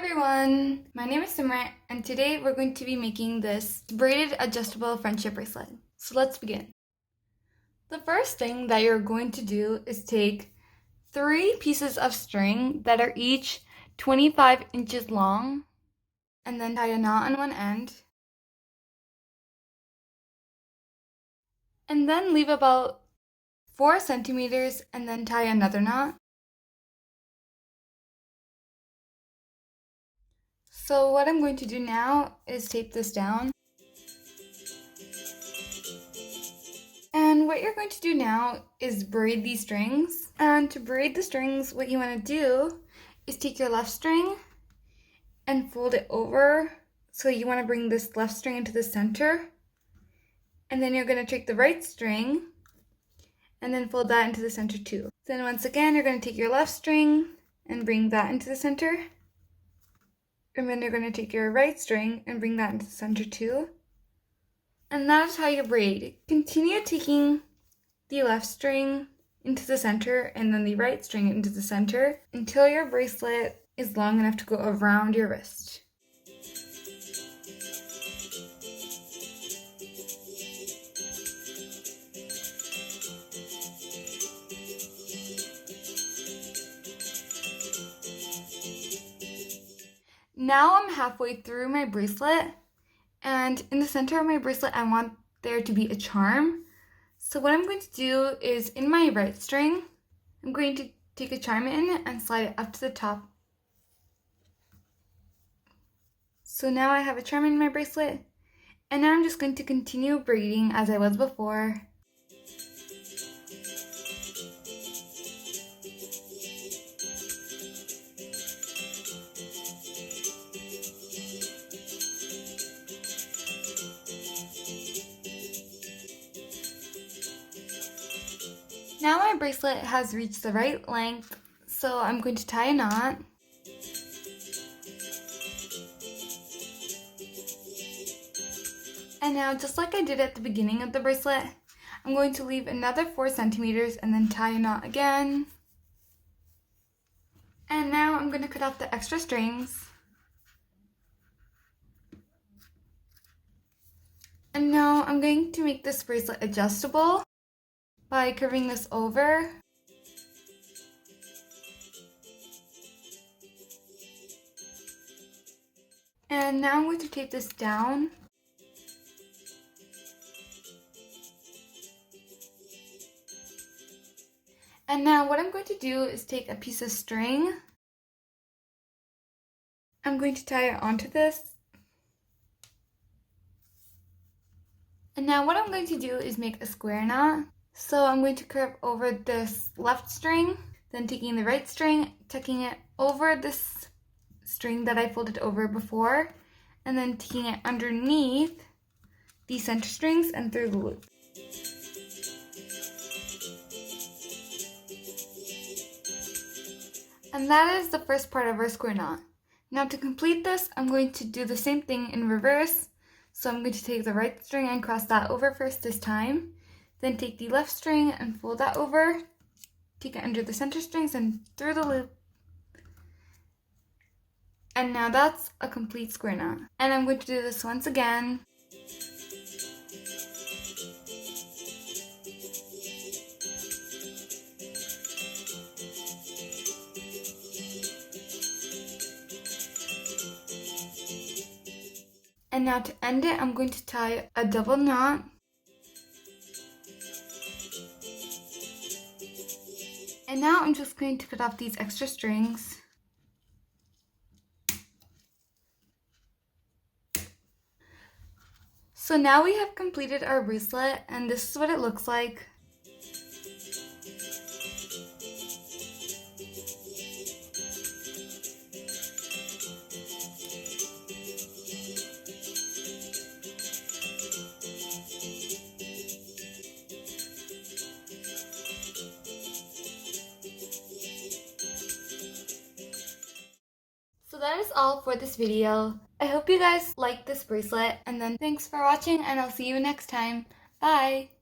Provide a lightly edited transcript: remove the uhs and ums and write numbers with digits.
everyone! My name is Simran and today we're going to be making this braided adjustable friendship bracelet. So let's begin. The first thing that you're going to do is take 3 pieces of string that are each 25 inches long and then tie a knot on one end. And then leave about 4 centimeters and then tie another knot. So what I'm going to do now is tape this down. And what you're going to do now is braid these strings. And to braid the strings, what you want to do is take your left string and fold it over. So you want to bring this left string into the center. And then you're going to take the right string and then fold that into the center too. Then once again, you're going to take your left string and bring that into the center. And then you're going to take your right string and bring that into the center too. And that is how you braid. Continue taking the left string into the center and then the right string into the center until your bracelet is long enough to go around your wrist. Now I'm halfway through my bracelet, and in the center of my bracelet I want there to be a charm. So what I'm going to do is in my right string, I'm going to take a charm in and slide it up to the top. So now I have a charm in my bracelet, and now I'm just going to continue braiding as I was before. Now my bracelet has reached the right length, so I'm going to tie a knot. And now, just like I did at the beginning of the bracelet, I'm going to leave another 4 centimeters and then tie a knot again. And now I'm going to cut off the extra strings. And now I'm going to make this bracelet adjustable by curving this over. And now I'm going to tape this down. And now what I'm going to do is take a piece of string. I'm going to tie it onto this. And now what I'm going to do is make a square knot. So I'm going to curve over this left string, then taking the right string, tucking it over this string that I folded over before, and then taking it underneath the center strings and through the loop. And that is the first part of our square knot. Now to complete this, I'm going to do the same thing in reverse. So I'm going to take the right string and cross that over first this time. Then take the left string and fold that over. Take it under the center strings and through the loop. And now that's a complete square knot. And I'm going to do this once again. And now to end it, I'm going to tie a double knot. And now I'm just going to cut off these extra strings. So now we have completed our bracelet, and this is what it looks like. So that is all for this video. I hope you guys liked this bracelet, and then thanks for watching, and I'll see you next time. Bye!